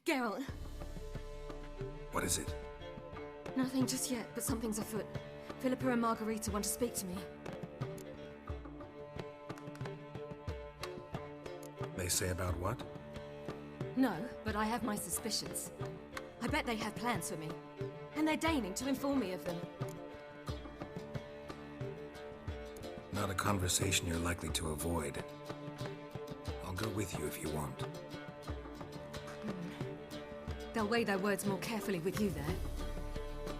Geralt. What is it? Nothing just yet, but something's afoot. Philippa and Margarita want to speak to me. They say about what? No, but I have my suspicions. I bet they have plans for me. And they're deigning to inform me of them. Not a conversation you're likely to avoid. I'll go with you if you want. They'll weigh their words more carefully with you there.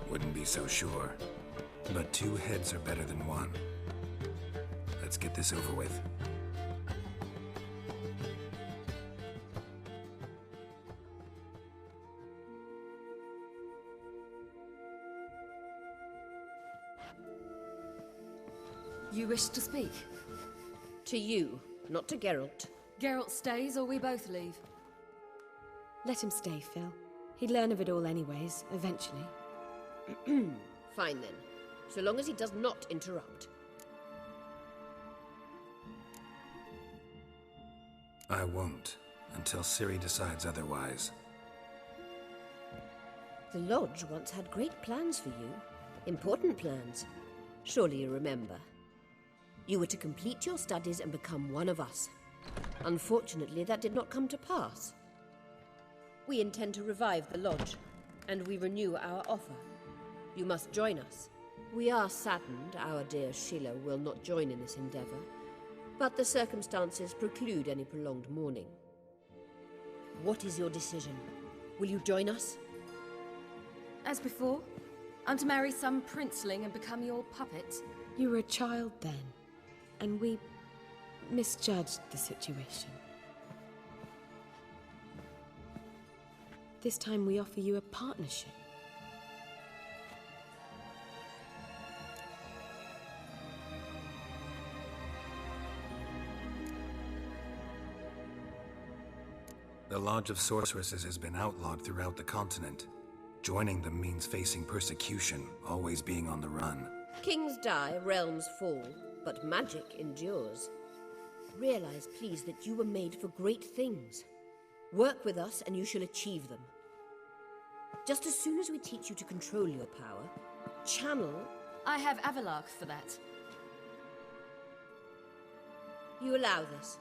Wouldn't be so sure. But two heads are better than one. Let's get this over with. You wish to speak? To you, not to Geralt. Geralt stays or we both leave? Let him stay, Phil. He'd learn of it all anyways, eventually. Fine then, so long as he does not interrupt. I won't, until Ciri decides otherwise. The Lodge once had great plans for you. Important plans. Surely you remember. You were to complete your studies and become one of us. Unfortunately, that did not come to pass. We intend to revive the Lodge, and we renew our offer. You must join us. We are saddened our dear Sheila will not join in this endeavor, but the circumstances preclude any prolonged mourning. What is your decision? Will you join us? As before, I'm to marry some princeling and become your puppet. You were a child then, and we misjudged the situation. This time we offer you a partnership. The Lodge of Sorceresses has been outlawed throughout the continent. Joining them means facing persecution, always being on the run. Kings die, realms fall, but magic endures. Realize, please, that you were made for great things. Work with us and you shall achieve them. Just as soon as we teach you to control your power, channel... I have Avalark for that. You allow this.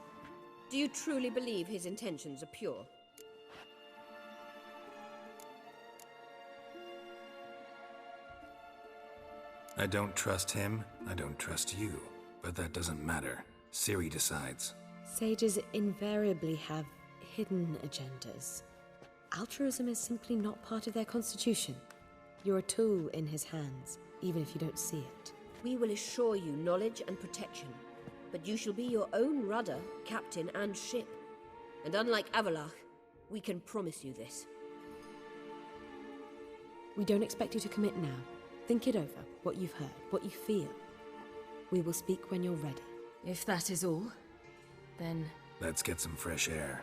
Do you truly believe his intentions are pure? I don't trust him, I don't trust you. But that doesn't matter. Ciri decides. Sages invariably have hidden agendas. Altruism is simply not part of their constitution. You're a tool in his hands, even if you don't see it. We will assure you knowledge and protection, but you shall be your own rudder, captain, and ship. And unlike Avalark, we can promise you this. We don't expect you to commit now. Think it over, what you've heard, what you feel. We will speak when you're ready. If that is all, then... Let's get some fresh air.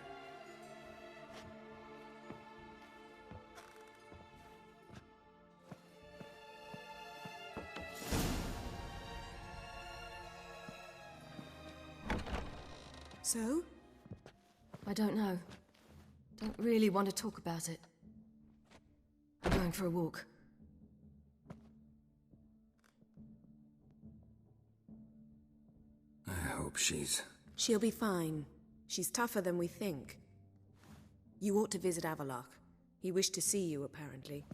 So? I don't know. Don't really want to talk about it. I'm going for a walk. I hope she's... She'll be fine. She's tougher than we think. You ought to visit Avalark. He wished to see you, apparently.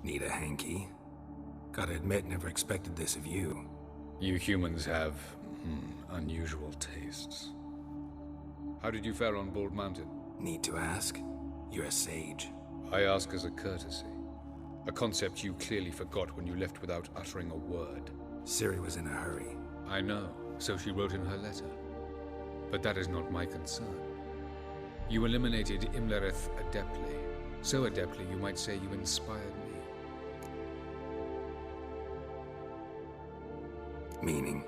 Need a hanky? Gotta admit, never expected this of you. You humans have, unusual tastes. How did you fare on Bald Mountain? Need to ask? You're a sage. I ask as a courtesy. A concept you clearly forgot when you left without uttering a word. Ciri was in a hurry. I know, so she wrote in her letter. But that is not my concern. You eliminated Imlerith adeptly. So adeptly, you might say you inspired me. Meaning?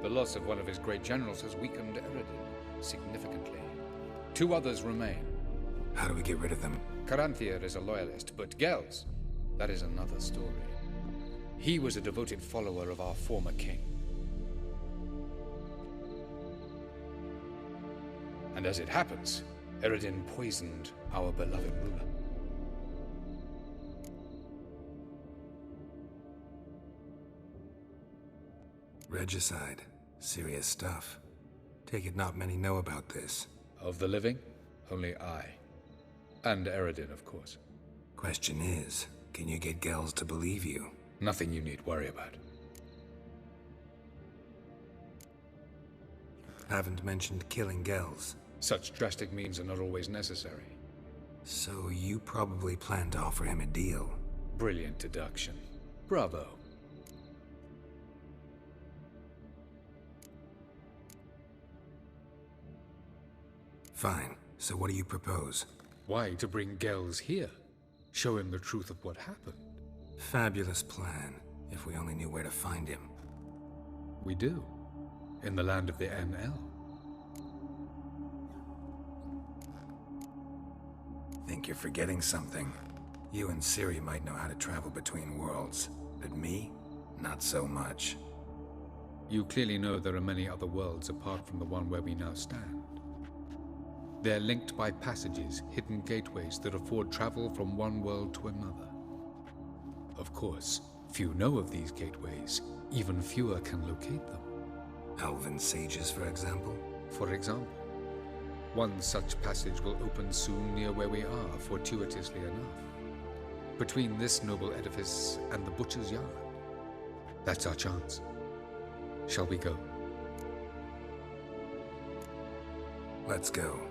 The loss of one of his great generals has weakened Eredin significantly. 2 others remain. How do we get rid of them? Caranthier is a loyalist, but Gels, that is another story. He was a devoted follower of our former king. And as it happens, Eredin poisoned our beloved ruler. Regicide. Serious stuff. Take it not many know about this. Of the living, only I. And Eredin, of course. Question is, can you get Gels to believe you? Nothing you need worry about. Haven't mentioned killing Gels. Such drastic means are not always necessary. So you probably plan to offer him a deal. Brilliant deduction. Bravo. Fine. So what do you propose? Why to bring Gels here? Show him the truth of what happened. Fabulous plan, if we only knew where to find him. We do. In the land of the NL. Think you're forgetting something. You and Ciri might know how to travel between worlds, but me? Not so much. You clearly know there are many other worlds apart from the one where we now stand. They're linked by passages, hidden gateways that afford travel from one world to another. Of course, few know of these gateways. Even fewer can locate them. Elven sages, for example? For example. One such passage will open soon near where we are, fortuitously enough. Between this noble edifice and the butcher's yard. That's our chance. Shall we go? Let's go.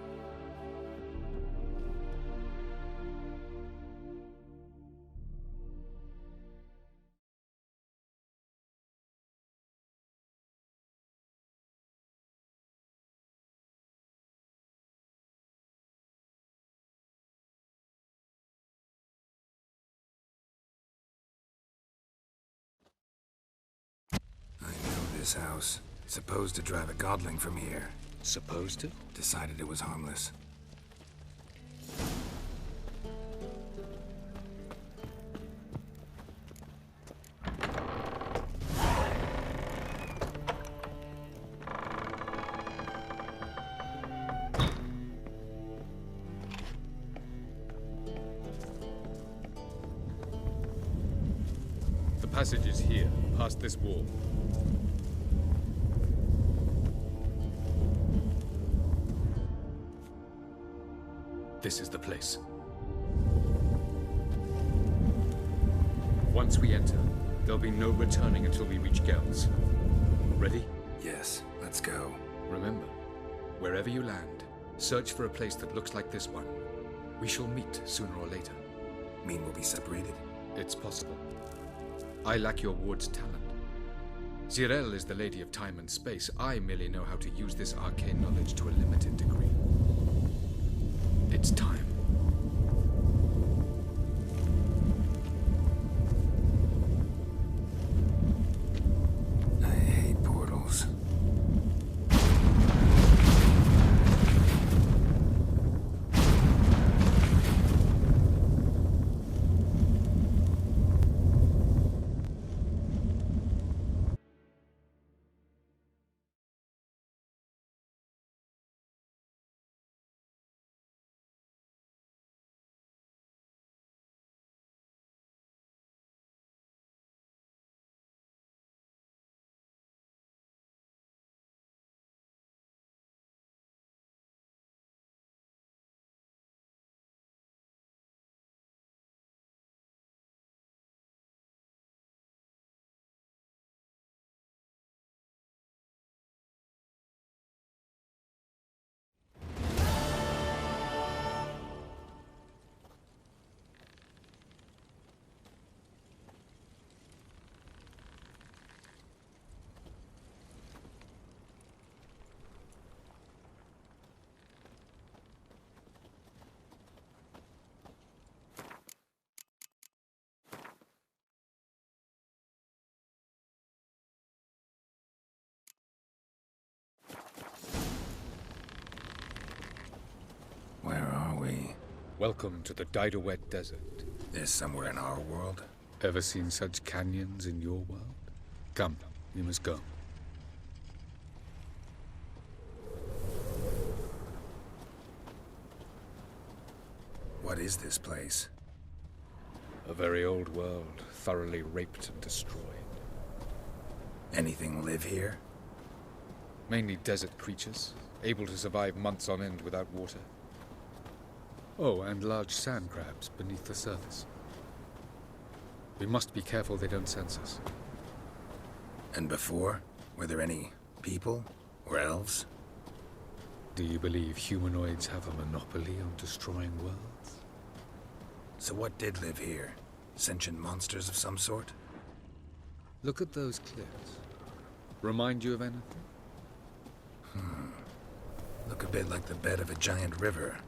I know this house. Supposed to drive a godling from here. Supposed to? Decided it was harmless. The passage is here, past this wall. This is the place. Once we enter, there'll be no returning until we reach Gels. Ready? Yes, let's go. Remember, wherever you land, search for a place that looks like this one. We shall meet sooner or later. Mean we'll be separated? It's possible. I lack your ward's talent. Zirel is the lady of time and space. I merely know how to use this arcane knowledge to a limited degree. It's time. Welcome to the Didowet Desert. This somewhere in our world? Ever seen such canyons in your world? Come, we must go. What is this place? A very old world, thoroughly raped and destroyed. Anything live here? Mainly desert creatures, able to survive months on end without water. Oh, and large sand crabs beneath the surface. We must be careful they don't sense us. And before? Were there any people? Or elves? Do you believe humanoids have a monopoly on destroying worlds? So what did live here? Sentient monsters of some sort? Look at those cliffs. Remind you of anything? Look a bit like the bed of a giant river.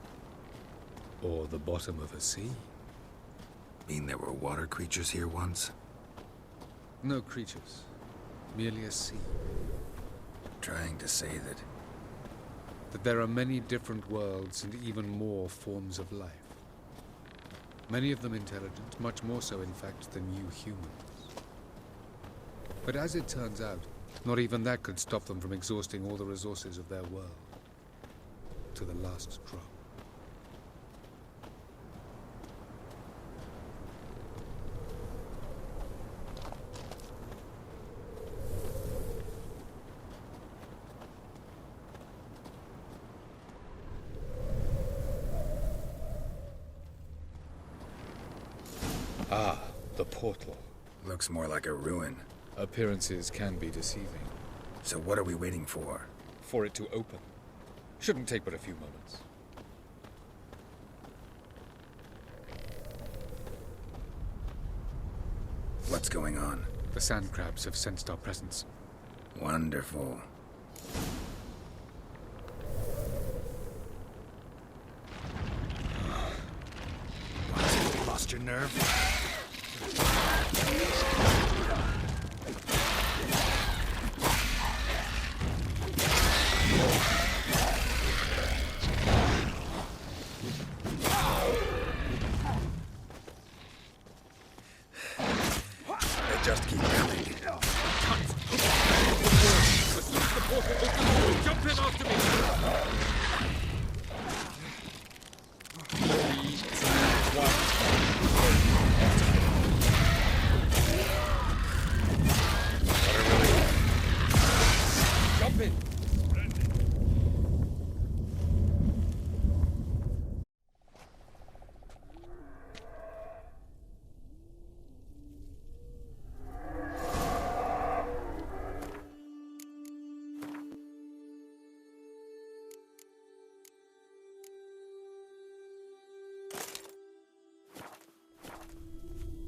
Or the bottom of a sea? Mean there were water creatures here once? No creatures. Merely a sea. Trying to say That there are many different worlds and even more forms of life. Many of them intelligent, much more so in fact than you humans. But as it turns out, not even that could stop them from exhausting all the resources of their world. To the last drop. Ah, the portal. looks more like a ruin. Appearances can be deceiving. So what are we waiting for? For it to open. Shouldn't take but a few moments. What's going on? The sand crabs have sensed our presence. Wonderful. What? Lost your nerve? They just keep coming. Jump in after me! 3, 2, 1. Jump in!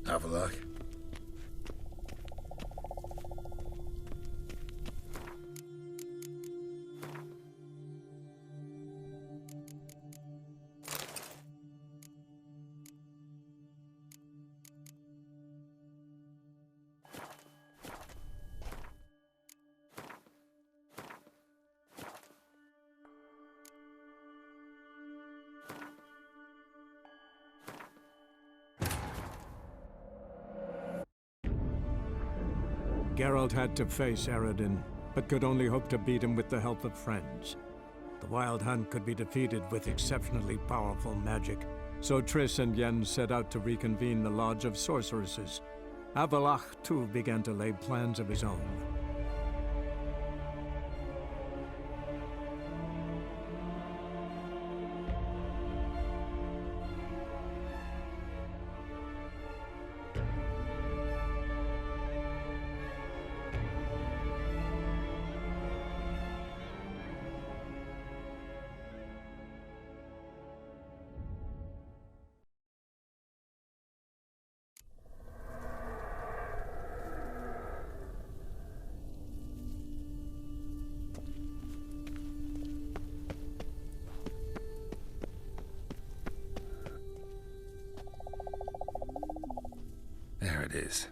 Avalok. Geralt had to face Eredin, but could only hope to beat him with the help of friends. The Wild Hunt could be defeated with exceptionally powerful magic, so Triss and Yen set out to reconvene the Lodge of Sorceresses. Avalok, too, began to lay plans of his own. There it is.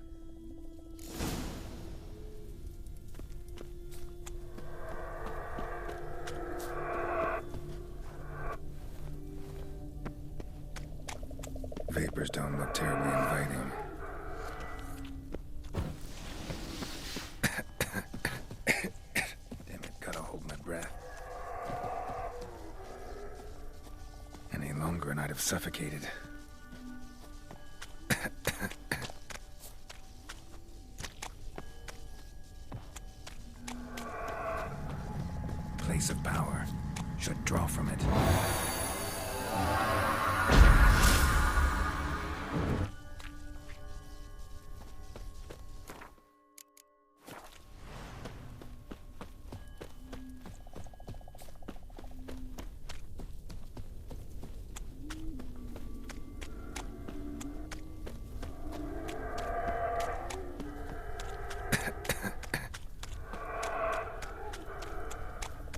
Vapors don't look terribly inviting. Damn it, gotta hold my breath. Any longer and I'd have suffocated. Place of power. Should draw from it.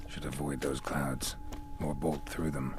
Should avoid those clouds, or bolt through them.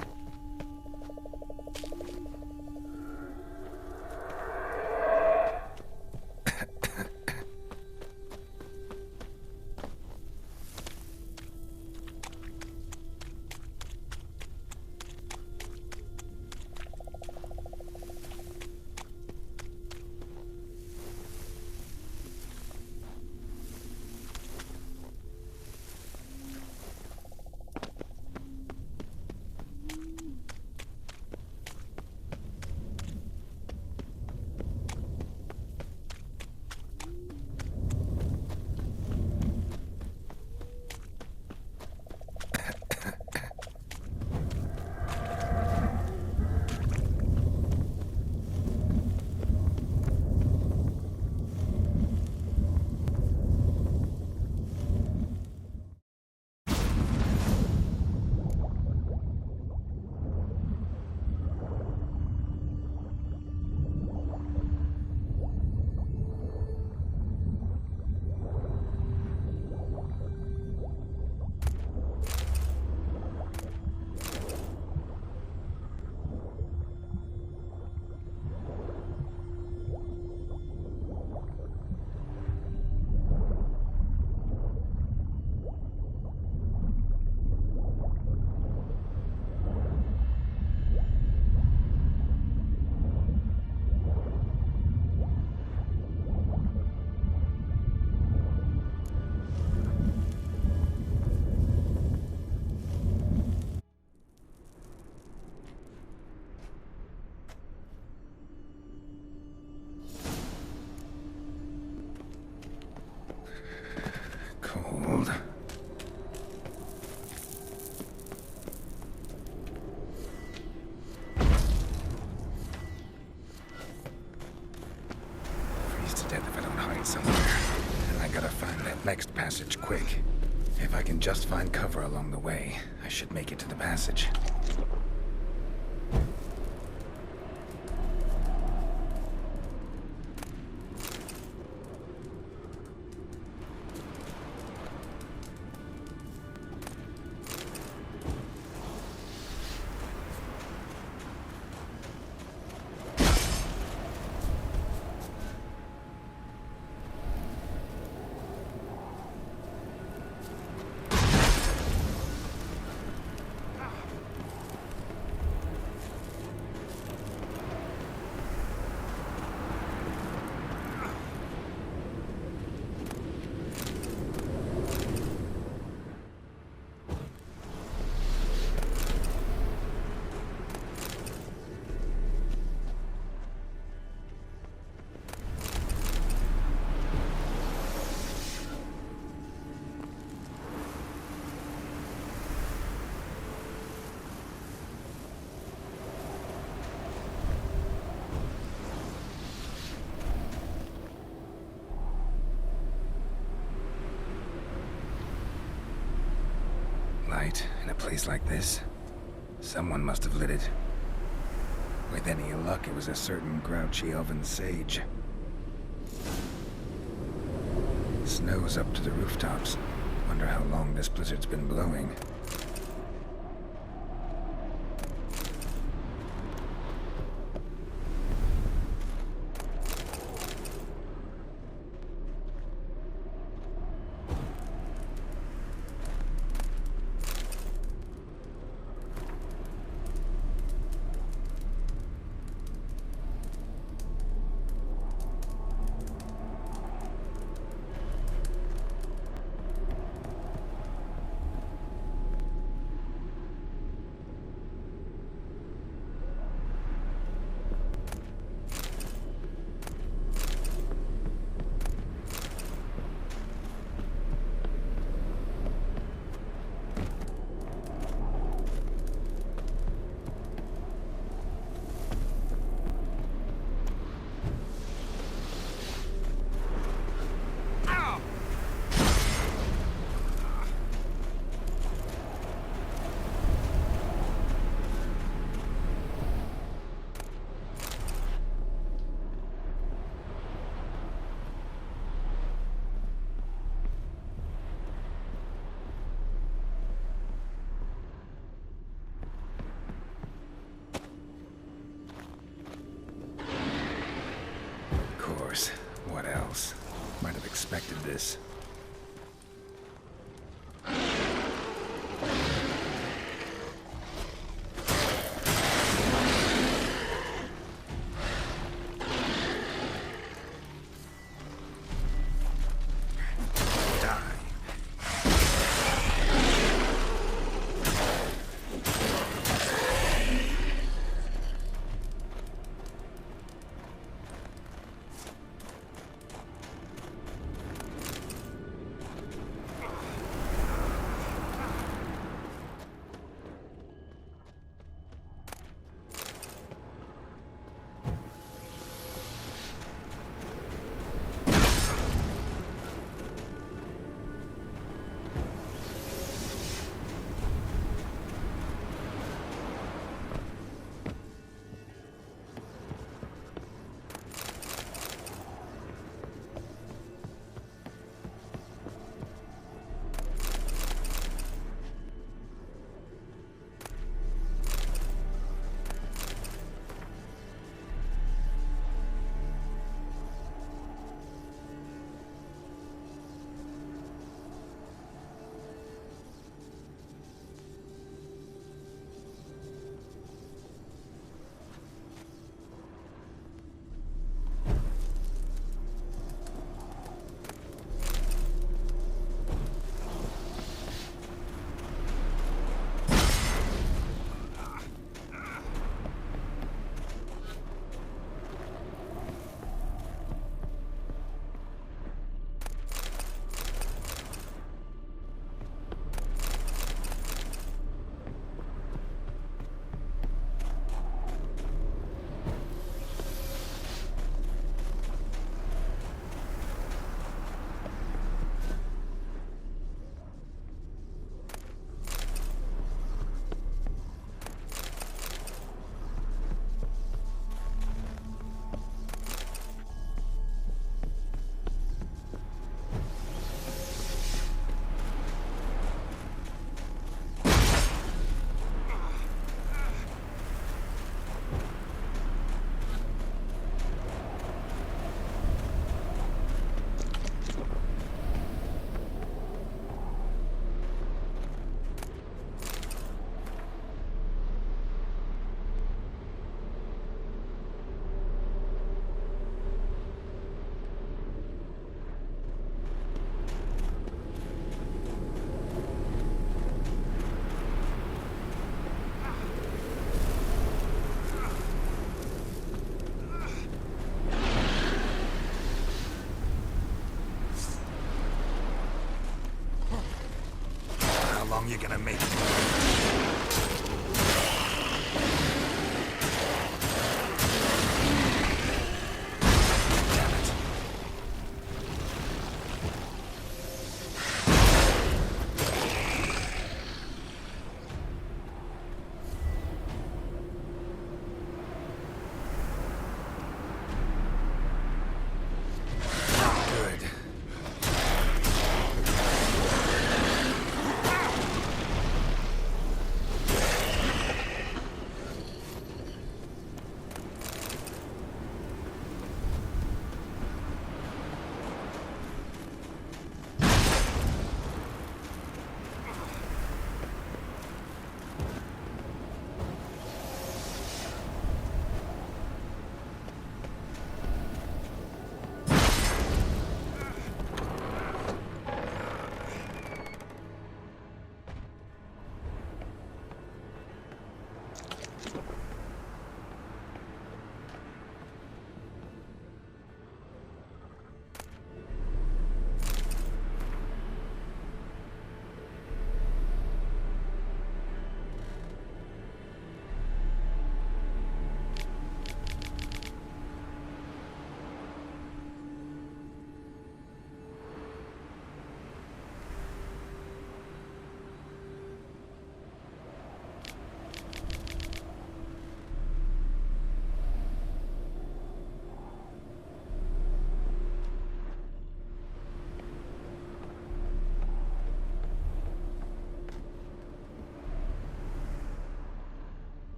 Cold. Freeze to death if I don't hide somewhere. And I gotta find that next passage quick. If I can just find cover along the way, I should make it to the passage. Light in a place like this? Someone must have lit it. With any luck, it was a certain grouchy elven sage. Snow's up to the rooftops. Wonder how long this blizzard's been blowing. else. Might have expected this. How long you gonna make it? Damn it. Good.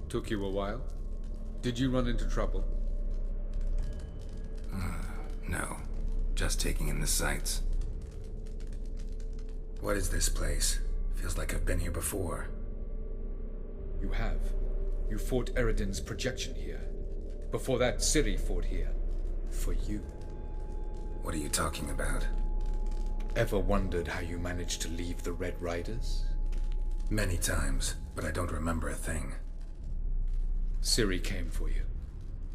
Took you a while? Did you run into trouble? No. Just taking in the sights. What is this place? Feels like I've been here before. You have. You fought Eredin's projection here. Before that, Ciri fought here. For you. What are you talking about? Ever wondered how you managed to leave the Red Riders? Many times, but I don't remember a thing. Ciri came for you.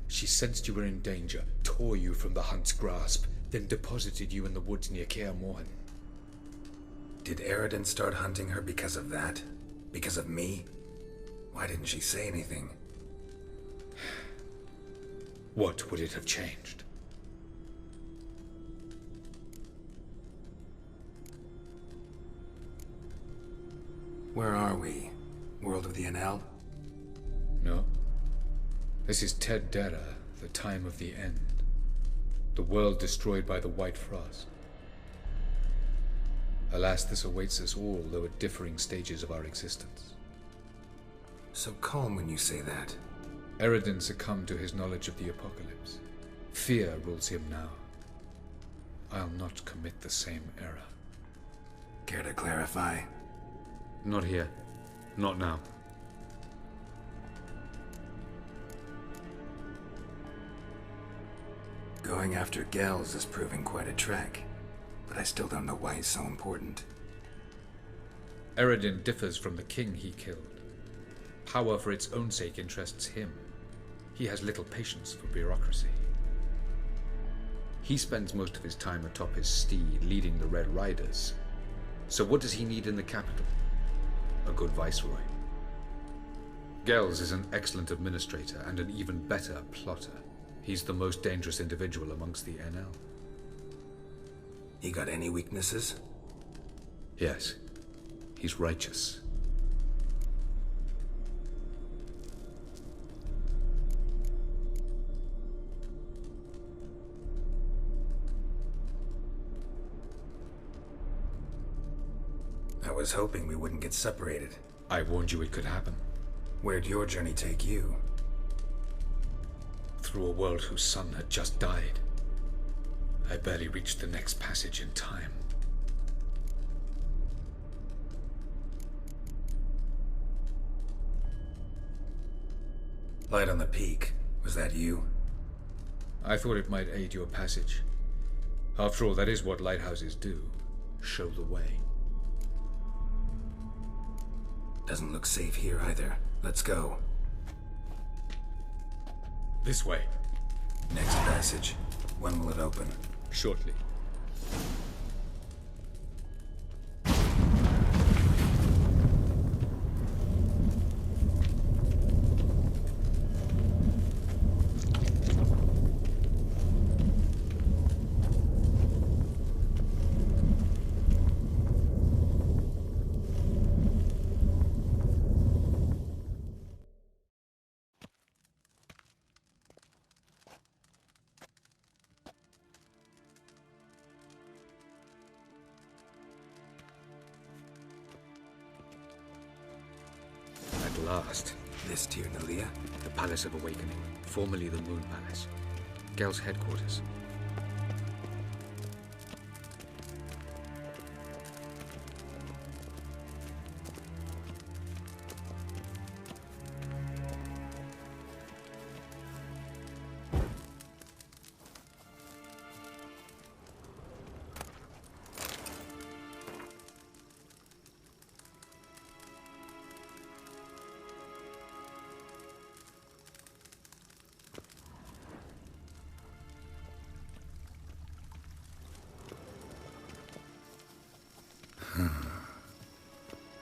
She sensed you were in danger, tore you from the Hunt's grasp, then deposited you in the woods near Kaer Morhen. Did Eredin start hunting her because of that? Because of me? Why didn't she say anything? What would it have changed? Where are we? World of the Enel? No. This is Ted Dera, the time of the end. The world destroyed by the White Frost. Alas, this awaits us all, though at differing stages of our existence. So calm when you say that. Eredin succumbed to his knowledge of the apocalypse. Fear rules him now. I'll not commit the same error. Care to clarify? Not here. Not now. Going after Gels is proving quite a trek, but I still don't know why he's so important. Eredin differs from the king he killed. Power for its own sake interests him. He has little patience for bureaucracy. He spends most of his time atop his steed, leading the Red Riders. So what does he need in the capital? A good viceroy. Gels is an excellent administrator and an even better plotter. He's the most dangerous individual amongst the NL. He got any weaknesses? Yes. He's righteous. I was hoping we wouldn't get separated. I warned you it could happen. Where'd your journey take you? Through a world whose son had just died. I barely reached the next passage in time. Light on the peak. Was that you? I thought it might aid your passage. After all, that is what lighthouses do. Show the way. Doesn't look safe here either. Let's go. This way. Next passage. When will it open? Shortly. At last. This Tyr Nalia? The Palace of Awakening, formerly the Moon Palace. Gel's headquarters.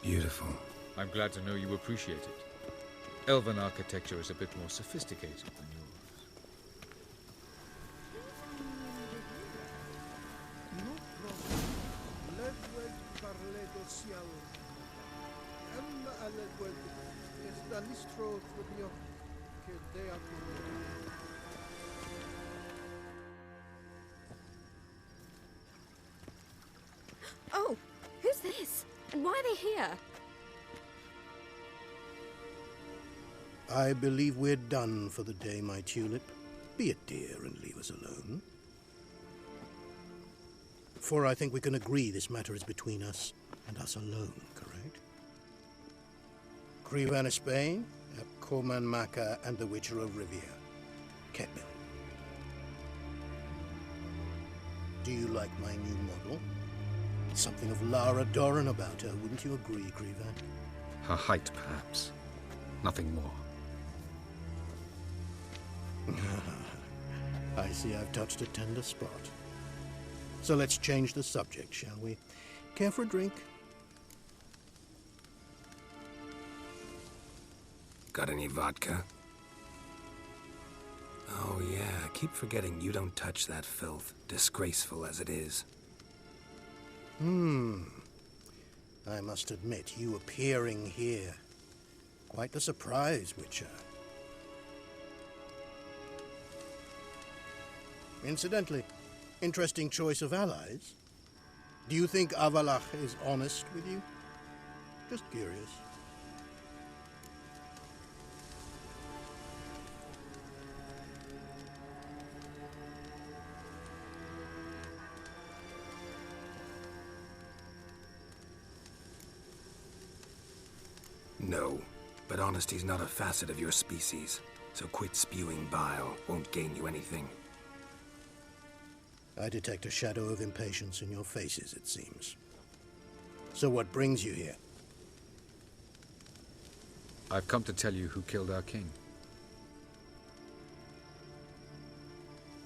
Beautiful. I'm glad to know you appreciate it. Elven architecture is a bit more sophisticated than yours. Oh, who's this? And why are they here? I believe we're done for the day, my tulip. Be a dear and leave us alone. For I think we can agree this matter is between us and us alone, correct? Crivan Spain, Coman Maka, and the Witcher of Rivia. Ketman. Do you like my new model? Something of Lara Doran about her, wouldn't you agree, Crivan? Her height, perhaps. Nothing more. I see I've touched a tender spot. So let's change the subject, shall we? Care for a drink? Got any vodka? Oh yeah, keep forgetting you don't touch that filth, disgraceful as it is. I must admit, you appearing here. Quite the surprise, Witcher. Incidentally, interesting choice of allies. Do you think Avalach is honest with you? Just curious. No, but honesty's not a facet of your species, so quit spewing bile. Won't gain you anything. I detect a shadow of impatience in your faces, it seems. So what brings you here? I've come to tell you who killed our king.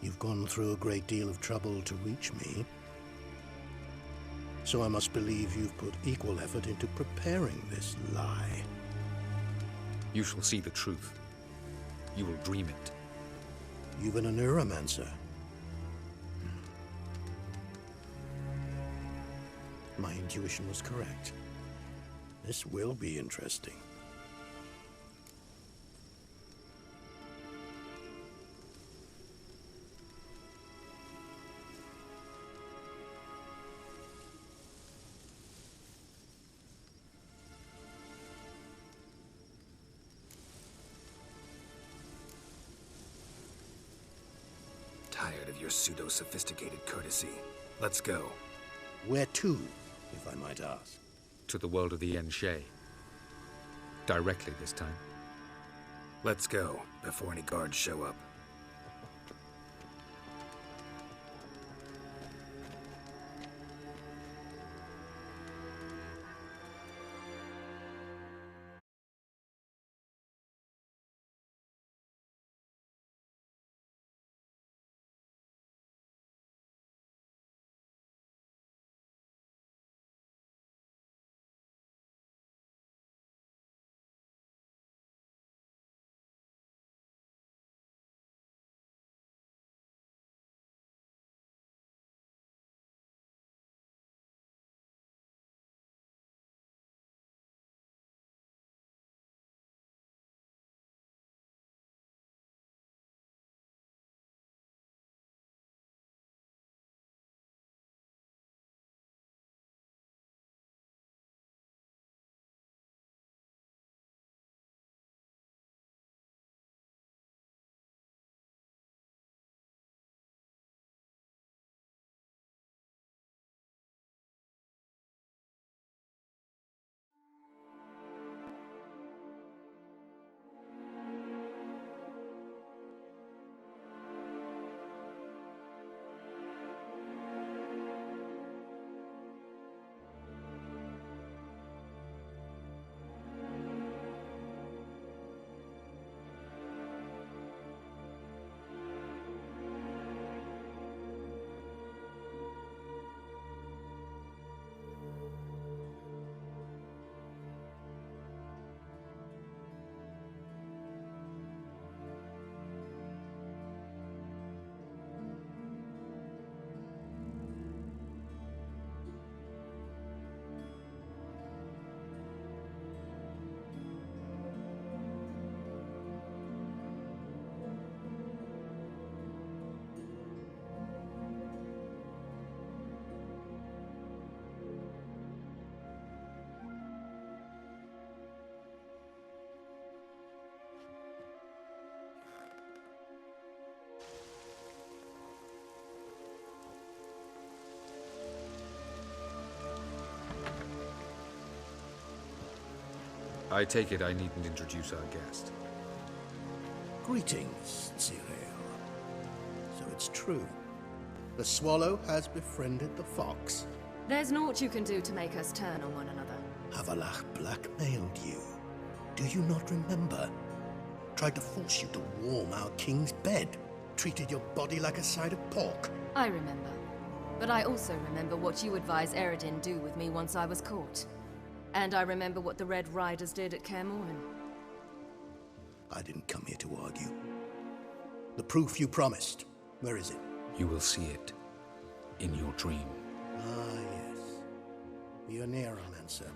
You've gone through a great deal of trouble to reach me. So I must believe you've put equal effort into preparing this lie. You shall see the truth. You will dream it. You've been a neuromancer. My intuition was correct. This will be interesting. Tired of your pseudo-sophisticated courtesy. Let's go. Where to, if I might ask? To the world of the Enshe. Directly this time. Let's go, before any guards show up. I take it I needn't introduce our guest. Greetings, Cyril. So it's true. The swallow has befriended the fox. There's naught you can do to make us turn on one another. Avalach blackmailed you. Do you not remember? Tried to force you to warm our king's bed. Treated your body like a side of pork. I remember. But I also remember what you advised Eredin do with me once I was caught. And I remember what the Red Riders did at Kaer Morhen. I didn't come here to argue. The proof you promised. Where is it? You will see it in your dream. Ah, yes. The Neuromancer.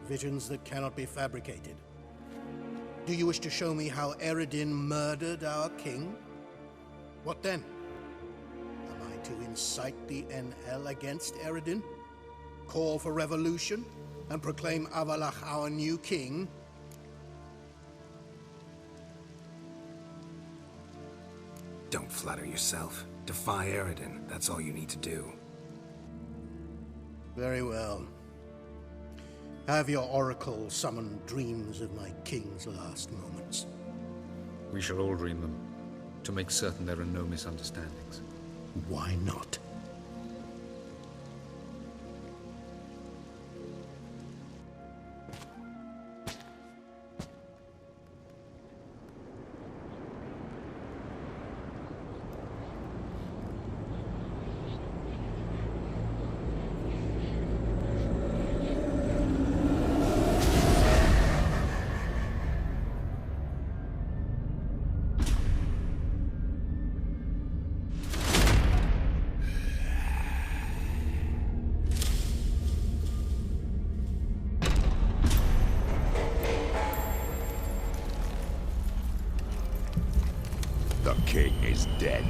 Visions that cannot be fabricated. Do you wish to show me how Eredin murdered our king? What then? Am I to incite the NL against Eredin? Call for revolution? And proclaim Avalach our new king? Don't flatter yourself. Defy Eredin. That's all you need to do. Very well. Have your oracle summon dreams of my king's last moments. We shall all dream them, to make certain there are no misunderstandings. Why not? The king is dead.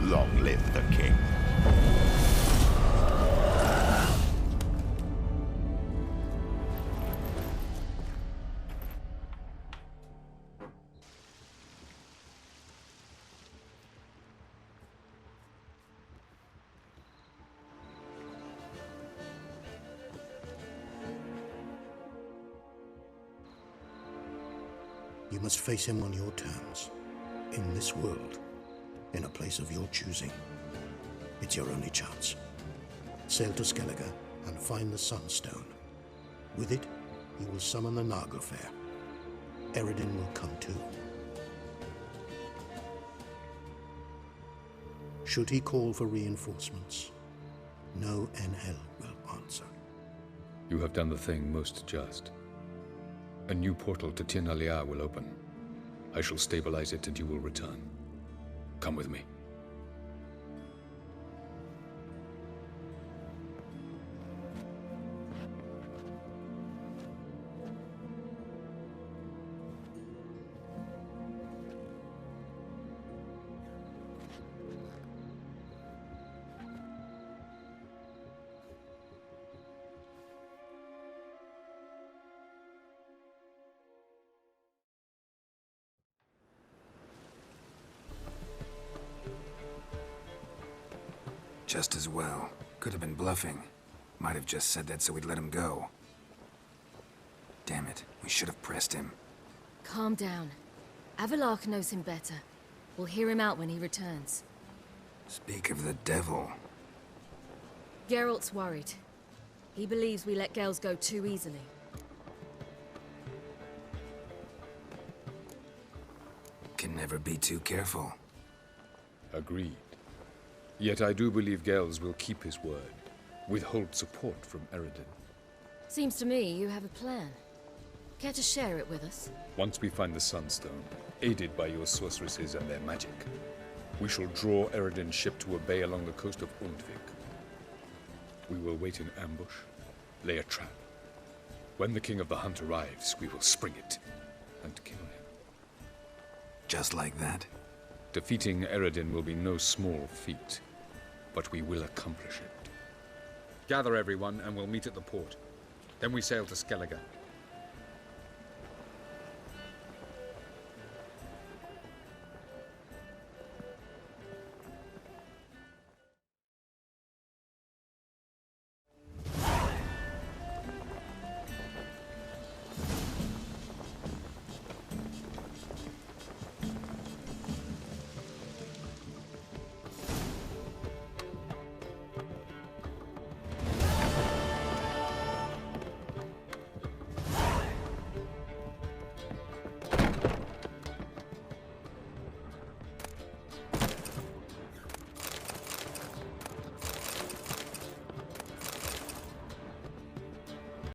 Long live the king. You must face him on your terms. In this world, in a place of your choosing. It's your only chance. Sail to Skellige and find the Sunstone. With it, you will summon the Naglfair. Eredin will come too. Should he call for reinforcements, no NL will answer. You have done the thing most just. A new portal to Tin Alia will open. I shall stabilize it and you will return. Come with me. Just as well. Could have been bluffing. Might have just said that so we'd let him go. Damn it, we should have pressed him. Calm down. Avalach knows him better. We'll hear him out when he returns. Speak of the devil. Geralt's worried. He believes we let Gales go too easily. Can never be too careful. Agreed. Yet I do believe Gales will keep his word. Withhold support from Eredin. Seems to me you have a plan. Care to share it with us? Once we find the Sunstone, aided by your sorceresses and their magic, we shall draw Eredin's ship to a bay along the coast of Undvik. We will wait in ambush, lay a trap. When the King of the Hunt arrives, we will spring it and kill him. Just like that? Defeating Eredin will be no small feat, but we will accomplish it. Gather everyone, and we'll meet at the port. Then we sail to Skellige.